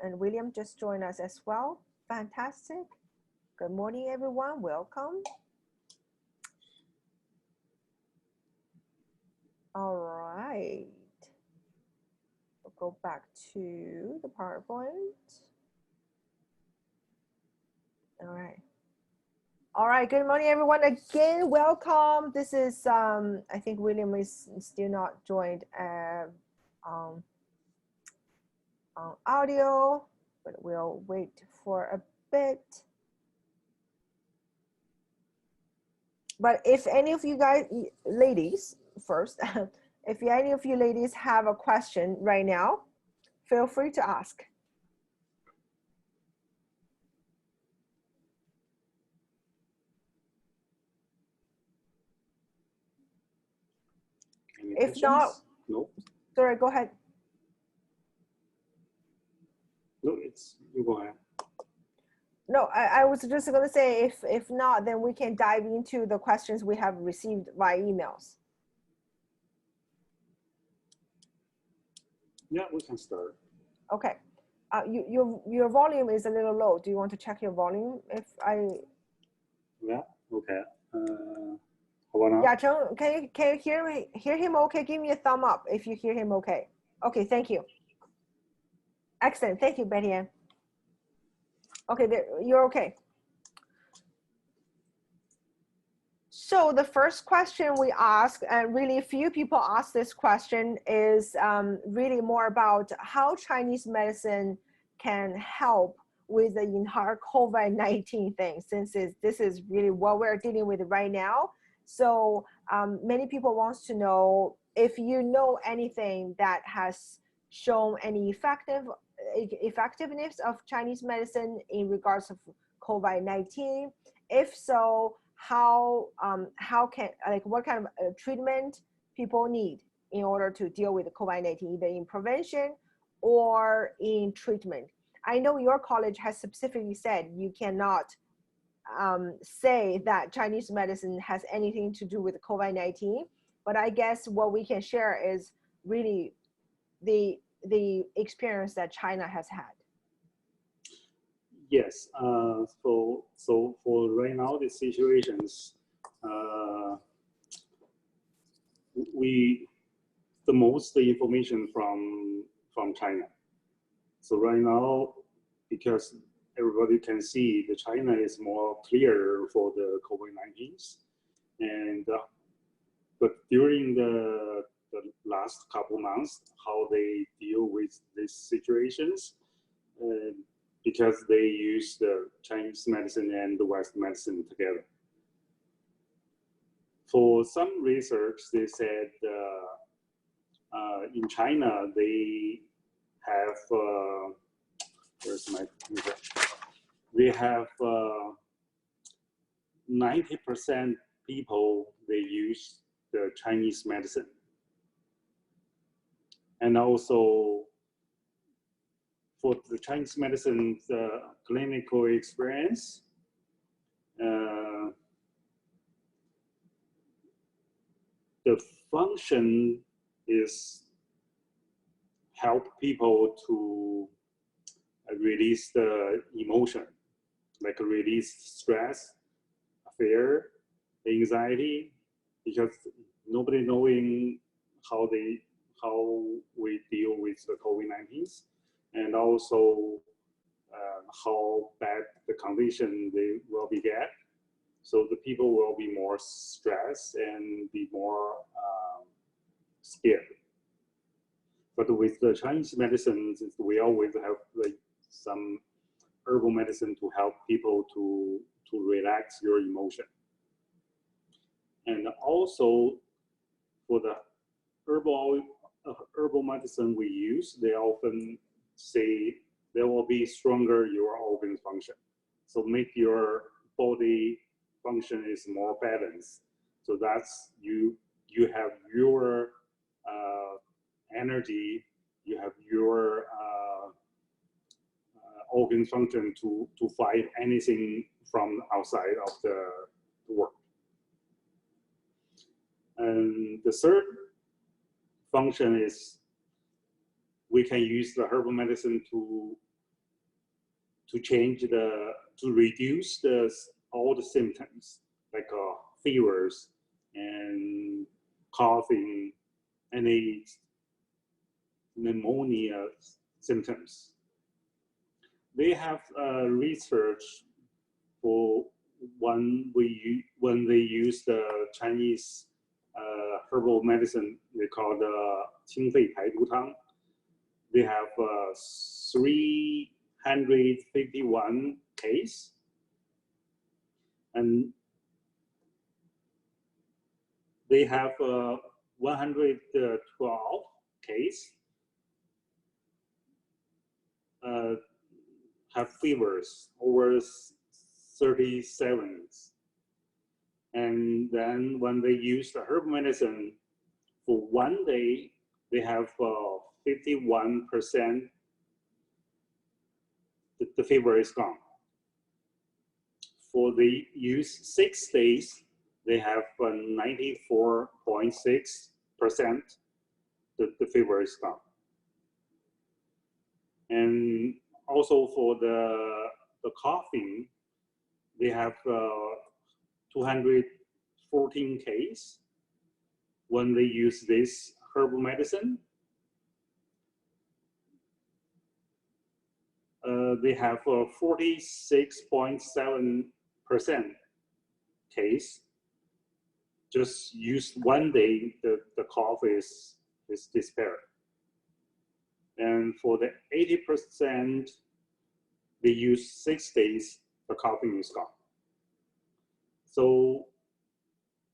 And William just joined us as well. Fantastic. Good morning, everyone. Welcome. All right. We'll go back to the PowerPoint. All right. All right. Good morning, everyone. Again, welcome. This is, I think William is still not joined on audio, but we'll wait for a bit. But if any of you guys, ladies, first, if any of you ladies have a question right now, feel free to ask. If not, no. Sorry, go ahead. No, you go ahead. No, I was just going to say, if not, then we can dive into the questions we have received via emails. Yeah, we can start. Okay. Your volume is a little low. Do you want to check your volume? Yeah, okay. How about now? Yeah, Cheng, can you hear him okay? Give me a thumb up if you hear him okay. Okay, thank you. Excellent. Thank you, Betty Ann. Okay, you're okay. So the first question we ask, and really a few people ask this question, is really more about how Chinese medicine can help with the entire COVID-19 thing, since this is really what we're dealing with right now. So many people want to know if you know anything that has shown any effectiveness of Chinese medicine in regards of COVID-19. If so, how can, like, what kind of treatment people need in order to deal with COVID-19, either in prevention or in treatment. I know your college has specifically said you cannot say that Chinese medicine has anything to do with COVID-19, but I guess what we can share is really the experience that China has had. Yes. So for right now, the situations, the most information from China. So right now, because everybody can see that China is more clear for the COVID-19, and but during the last couple months, how they deal with these situations, because they use the Chinese medicine and the Western medicine together. For some research, they said in China they have where's my they have 90% people they use the Chinese medicine, and also for the Chinese medicine, the clinical experience, the function is help people to release the emotion, like release stress, fear, anxiety, because nobody knowing how we deal with the COVID-19, and also how bad the condition they will be get. So the people will be more stressed and be more scared. But with the Chinese medicine, we always have like some herbal medicine to help people to relax your emotion. And also for the herbal medicine we use, they often say they will be stronger your organ function. So make your body function is more balanced. So that's you have your energy, you have your organ function to fight anything from outside of the world. And the third function is we can use the herbal medicine to to reduce all the symptoms like fevers and coughing, any pneumonia symptoms. They have research for when they use the Chinese herbal medicine, they call the 清肺排毒汤. They have 351 case, and they have 112 case have fevers over 37. And then when they use the herb medicine for 1 day, they have 51%, the fever is gone. For the use 6 days, they have 94.6%, the fever is gone. And also for the coughing, they have 214 cases when they use this herbal medicine. They have 46.7% case. Just use 1 day, the cough is disappeared. And for the 80%, they use 6 days, the coughing is gone. So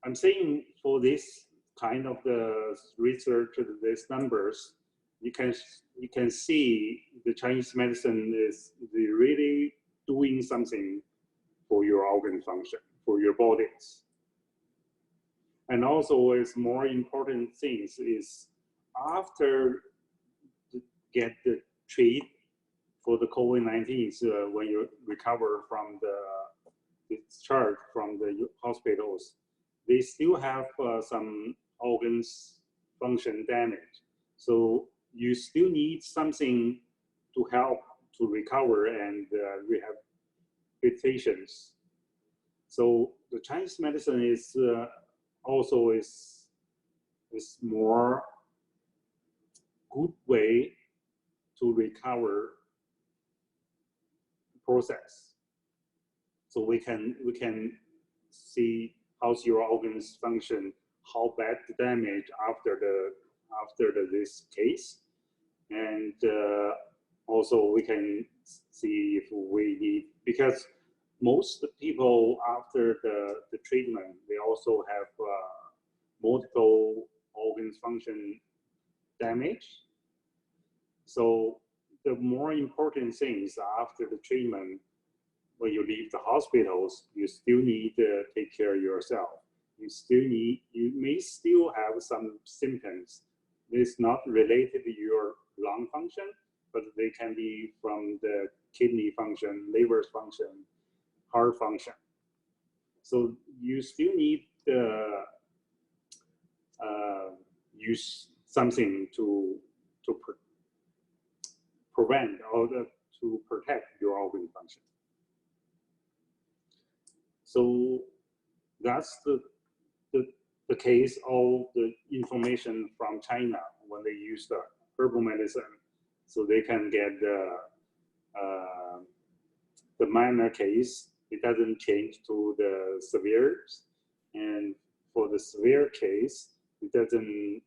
I'm saying for this kind of the research, these numbers, you can see the Chinese medicine is really doing something for your organ function, for your bodies. And also, is more important things is after get the treat for the COVID-19, when you recover from the discharge from the hospitals, they still have some organs function damage. So you still need something to help to recover and rehabilitations. So the Chinese medicine is also is more good way to recover process. So we can see how's your organs function, how bad the damage after this case, and also we can see if we need, because most people after the treatment, they also have multiple organs function damage. So the more important things after the treatment, when you leave the hospitals, you still need to take care of yourself. You may still have some symptoms. It's not related to your lung function, but they can be from the kidney function, liver function, heart function. So you still need to use something to prevent or to protect your organ function. So that's the case of the information from China when they use the herbal medicine, so they can get the minor case. It doesn't change to the severe, and for the severe case, it doesn't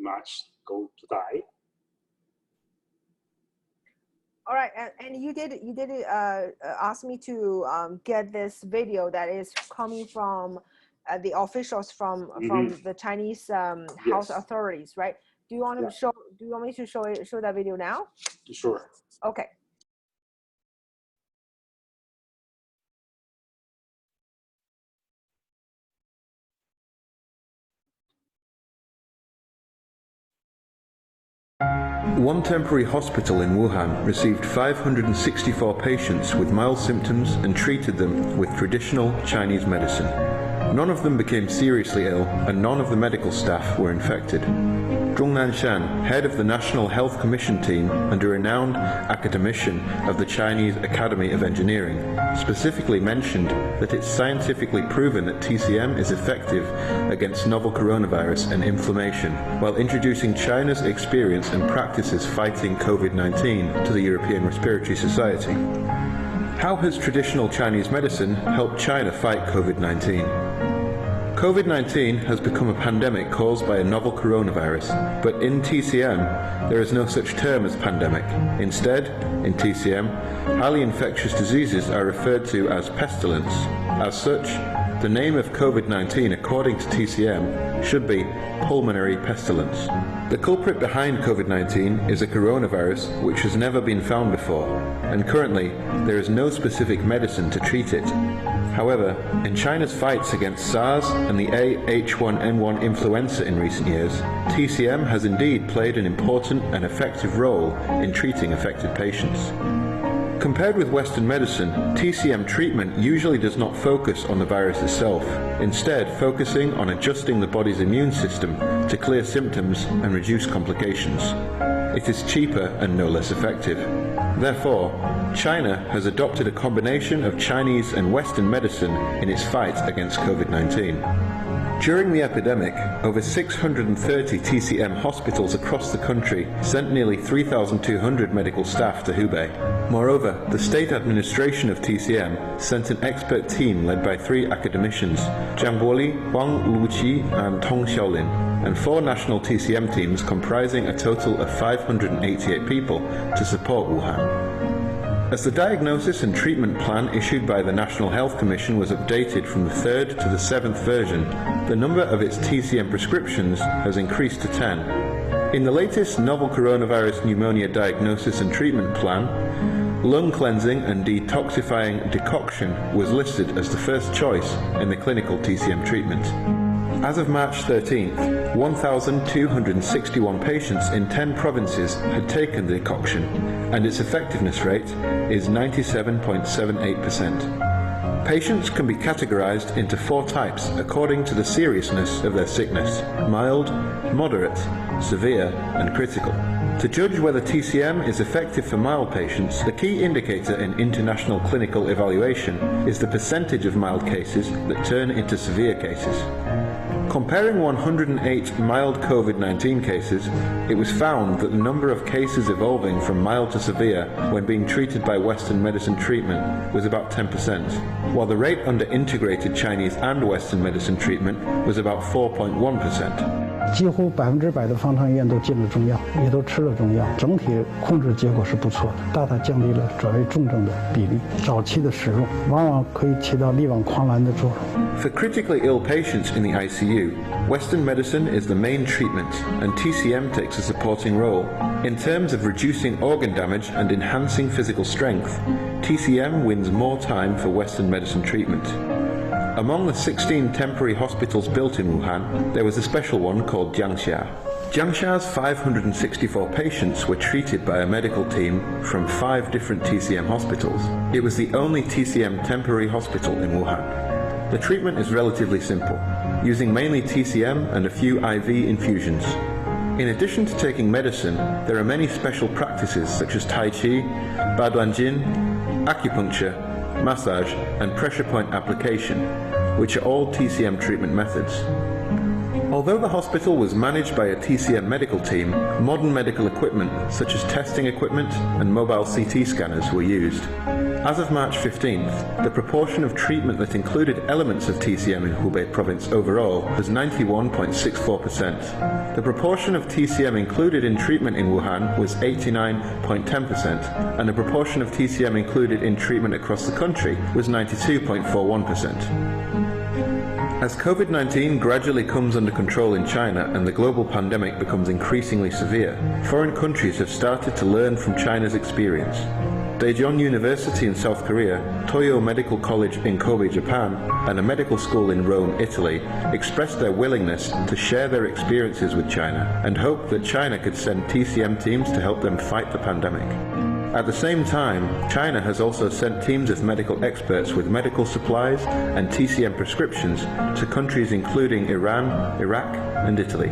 much go to die. All right, and you did ask me to get this video that is coming from the officials from the Chinese health authorities, right? Do you want to show? Do you want me to show that video now? Sure. Okay. One temporary hospital in Wuhan received 564 patients with mild symptoms and treated them with traditional Chinese medicine. None of them became seriously ill, and none of the medical staff were infected. Zhong Nanshan, head of the National Health Commission team and a renowned academician of the Chinese Academy of Engineering, specifically mentioned that it's scientifically proven that TCM is effective against novel coronavirus and inflammation, while introducing China's experience and practices fighting COVID-19 to the European Respiratory Society. How has traditional Chinese medicine helped China fight COVID-19? COVID-19 has become a pandemic caused by a novel coronavirus, but in TCM, there is no such term as pandemic. Instead, in TCM, highly infectious diseases are referred to as pestilence. As such, the name of COVID-19 according to TCM should be pulmonary pestilence. The culprit behind COVID-19 is a coronavirus which has never been found before, and currently there is no specific medicine to treat it. However, in China's fights against SARS and the H1N1 influenza in recent years, TCM has indeed played an important and effective role in treating affected patients. Compared with Western medicine, TCM treatment usually does not focus on the virus itself, instead focusing on adjusting the body's immune system to clear symptoms and reduce complications. It is cheaper and no less effective. Therefore, China has adopted a combination of Chinese and Western medicine in its fight against COVID-19. During the epidemic, over 630 TCM hospitals across the country sent nearly 3,200 medical staff to Hubei. Moreover, the state administration of TCM sent an expert team led by 3 academicians, Jiang Guoli, Wang Luqi, and Tong Xiaolin, and 4 national TCM teams comprising a total of 588 people to support Wuhan. As the diagnosis and treatment plan issued by the National Health Commission was updated from the 3rd to the 7th version, the number of its TCM prescriptions has increased to 10. In the latest novel coronavirus pneumonia diagnosis and treatment plan, lung cleansing and detoxifying decoction was listed as the first choice in the clinical TCM treatment. As of March 13th, 1,261 patients in 10 provinces had taken the decoction, and its effectiveness rate is 97.78%. Patients can be categorized into 4 types according to the seriousness of their sickness: mild, moderate, severe, and critical. To judge whether TCM is effective for mild patients, the key indicator in international clinical evaluation is the percentage of mild cases that turn into severe cases. Comparing 108 mild COVID-19 cases, it was found that the number of cases evolving from mild to severe when being treated by Western medicine treatment was about 10%, while the rate under integrated Chinese and Western medicine treatment was about 4.1%. 几乎100%的方舱医院都进了中药，也都吃了中药，整体控制结果是不错的，大大降低了转为重症的比例。早期的使用往往可以起到力挽狂澜的作用。 For critically ill patients in the ICU, Western medicine is the main treatment, and TCM takes a supporting role. In terms of reducing organ damage and enhancing physical strength, TCM wins more time for Western medicine treatment. Among the 16 temporary hospitals built in Wuhan, there was a special one called Jiangxia. Jiangxia's 564 patients were treated by a medical team from 5 different TCM hospitals. It was the only TCM temporary hospital in Wuhan. The treatment is relatively simple, using mainly TCM and a few IV infusions. In addition to taking medicine, there are many special practices such as Tai Chi, Baduanjin, acupuncture, massage, and pressure point application, which are all TCM treatment methods. Although the hospital was managed by a TCM medical team, modern medical equipment such as testing equipment and mobile CT scanners were used. As of March 15th, the proportion of treatment that included elements of TCM in Hubei province overall was 91.64%. The proportion of TCM included in treatment in Wuhan was 89.10%, and the proportion of TCM included in treatment across the country was 92.41%. As COVID-19 gradually comes under control in China and the global pandemic becomes increasingly severe, foreign countries have started to learn from China's experience. Daejeon University in South Korea, Toyo Medical College in Kobe, Japan, and a medical school in Rome, Italy, expressed their willingness to share their experiences with China and hoped that China could send TCM teams to help them fight the pandemic. At the same time, China has also sent teams of medical experts with medical supplies and TCM prescriptions to countries including Iran, Iraq, and Italy.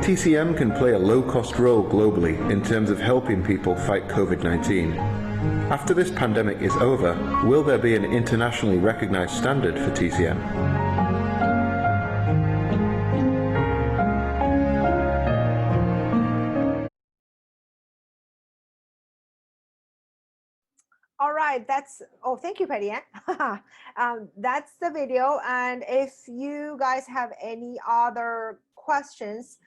TCM can play a low-cost role globally in terms of helping people fight COVID-19. After this pandemic is over, will there be an internationally recognized standard for TCM? All right, thank you, Patty Ann. That's the video. And if you guys have any other questions,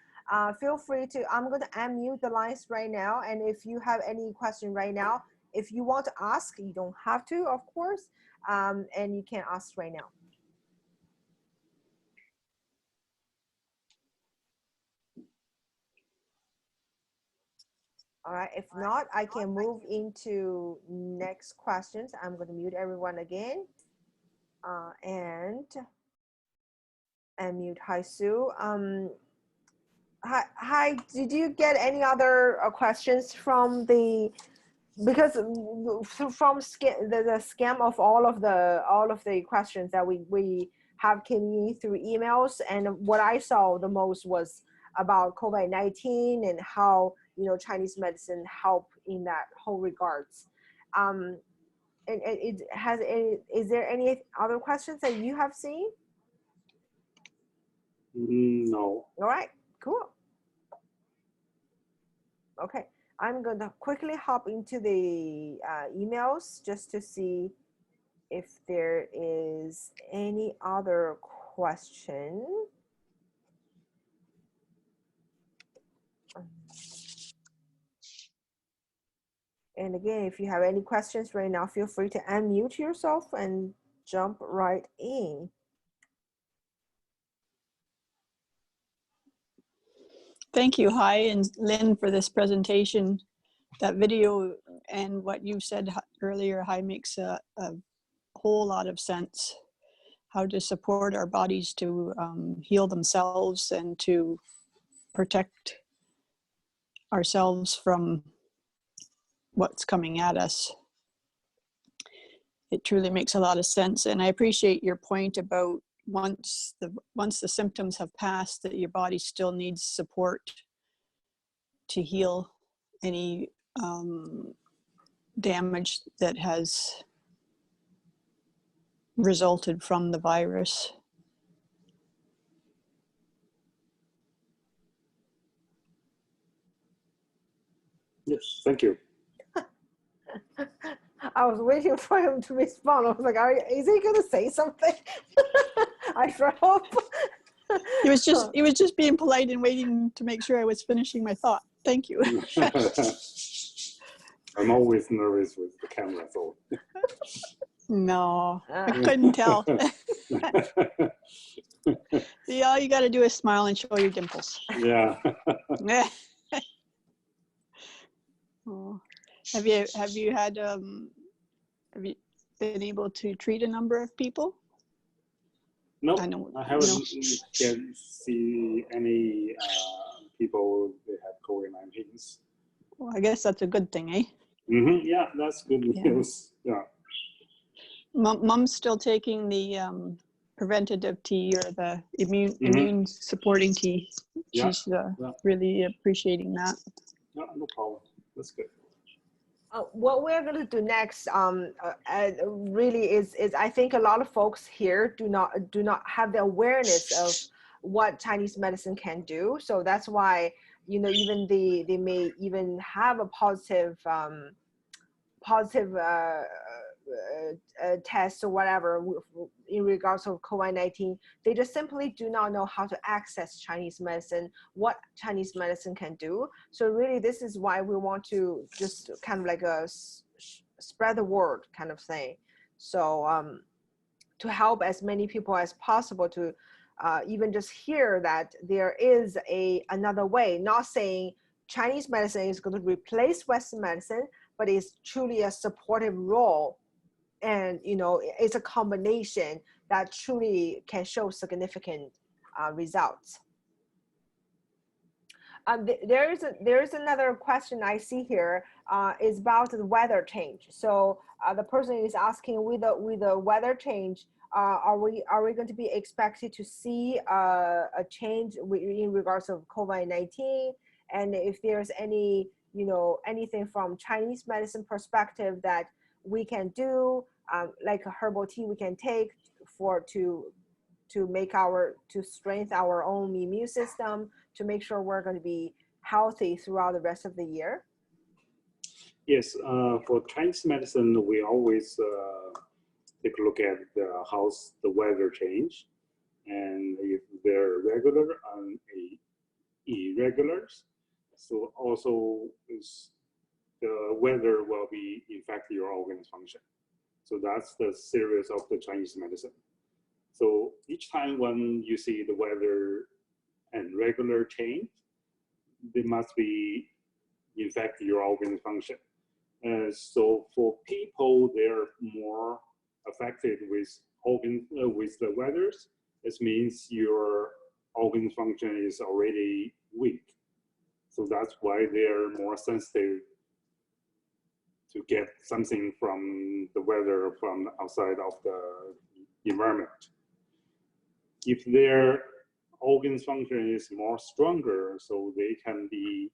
feel free to, I'm going to unmute the lines right now. And if you have any question right now, if you want to ask, you don't have to, of course, and you can ask right now. All right, if not, I can move into next questions. I'm going to mute everyone again and mute Hai Su. Hi, did you get any other questions from the, because from the scam of all of the questions that we have came in through emails, and what I saw the most was about COVID-19 and how, you know, Chinese medicine help in that whole regards. And is there any other questions that you have seen? No. All right, cool. Okay, I'm gonna quickly hop into the emails just to see if there is any other question. And again, if you have any questions right now, feel free to unmute yourself and jump right in. Thank you, Hai and Lynn, for this presentation. That video and what you said earlier, Hai, makes a whole lot of sense. How to support our bodies to heal themselves and to protect ourselves from what's coming at us. It truly makes a lot of sense. And I appreciate your point about once the symptoms have passed, that your body still needs support to heal any damage that has resulted from the virus. Yes, thank you. I was waiting for him to respond. I was like, is he going to say something? I hope. He was just being polite and waiting to make sure I was finishing my thought. Thank you. I'm always nervous with the camera, so. No, I couldn't tell. See, all you got to do is smile and show your dimples. Yeah. Oh. Have you been able to treat a number of people? No, nope, I haven't yet see any people that have COVID-19. Well, I guess that's a good thing, eh? Mm-hmm. Yeah, that's good news. Yeah. Mom's still taking the preventative tea or the immune supporting tea. She's really appreciating that. No, no problem. That's good. What we're going to do next really is I think a lot of folks here do not have the awareness of what Chinese medicine can do. So that's why, you know, even they may even have a positive test or whatever in regards to COVID-19, they just simply do not know how to access Chinese medicine, what Chinese medicine can do. So really, this is why we want to just kind of like spread the word kind of thing. So to help as many people as possible to even just hear that there is another way, not saying Chinese medicine is going to replace Western medicine, but it's truly a supportive role. And, you know, it's a combination that truly can show significant results. There is another question I see here is about the weather change. So the person is asking, with the weather change, are we going to be expected to see a change in regards of COVID-19? And if there's any, anything from Chinese medicine perspective that we can do, like a herbal tea we can take to strengthen our own immune system, to make sure we're going to be healthy throughout the rest of the year? Yes, for Chinese medicine, we always take a look at how's the weather change, and if they're regular and irregulars. So also the weather will be affect your organ function. So that's the series of the Chinese medicine. So each time when you see the weather and regular change, they must be affect your organ function. So for people, they're more affected with the weathers. This means your organ function is already weak. So that's why they're more sensitive to get something from the weather from outside of the environment. If their organ function is more stronger, so they can be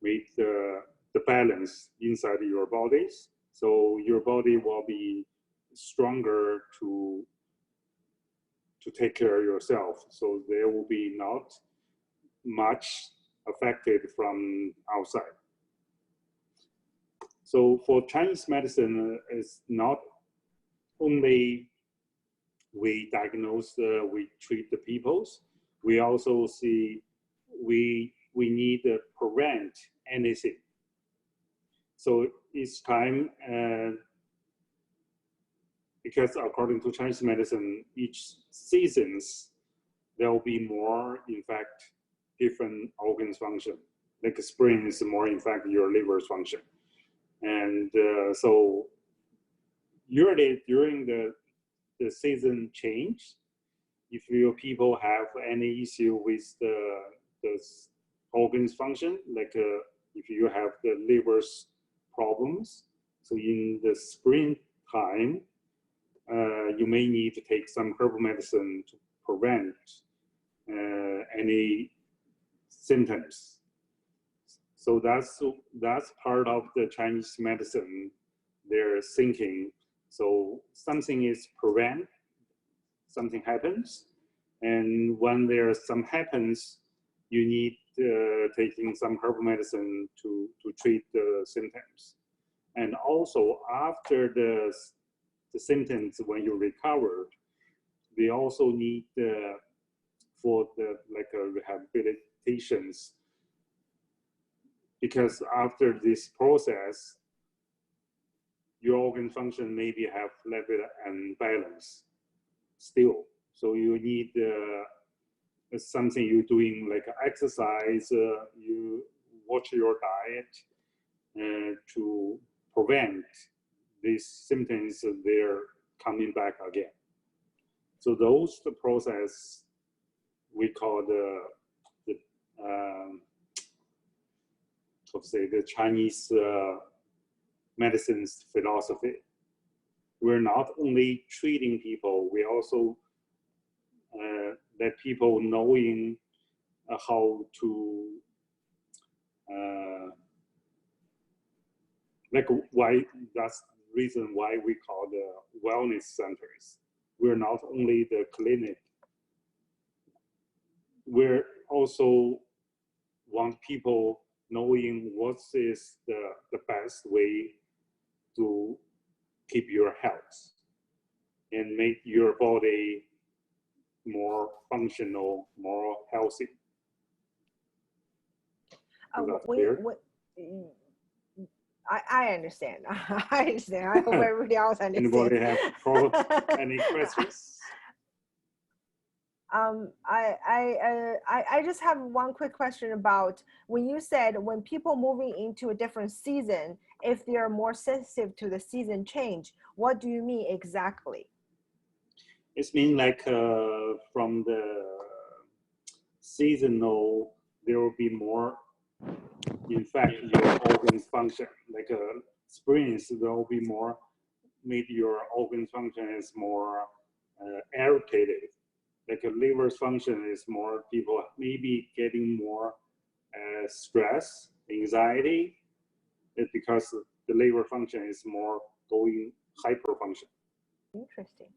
make the balance inside your bodies. So your body will be stronger to take care of yourself. So there will be not much affected from outside. So for Chinese medicine, it's not only we diagnose, we treat the peoples. We also see we need to prevent anything. So each time, because according to Chinese medicine, each seasons there will be more, in fact, different organs function. Like spring is more, in fact, your liver's function, and so usually during the season change, if your people have any issue with the organs function, like if you have the liver's problems, so in the springtime, you may need to take some herbal medicine to prevent any symptoms. So that's part of the Chinese medicine, their thinking. So something is prevent, something happens, and when there's some happens, you need taking some herbal medicine to treat the symptoms. And also after the symptoms, when you recovered, they also need for the rehabilitations, because after this process, your organ function maybe have a little bit imbalance still. So you need something you're doing like exercise, you watch your diet to prevent these symptoms, they're coming back again. So those the process we call the Chinese medicine's philosophy. We're not only treating people, we also let people knowing how to why that's the reason why we call the wellness centers. We're not only the clinic, we're also want people knowing what is the best way to keep your health and make your body more functional, more healthy. I understand. I understand. I hope everybody else understands. Anybody have any questions? I just have one quick question about when you said when people moving into a different season, if they are more sensitive to the season change, what do you mean exactly? It's mean like from the seasonal, there will be more, in fact, your organs function. Like springs, there will be more made your organ function is more irritated. Like a liver's function is more, people maybe getting more stress, anxiety. It's because the liver function is more going hyperfunction. Interesting.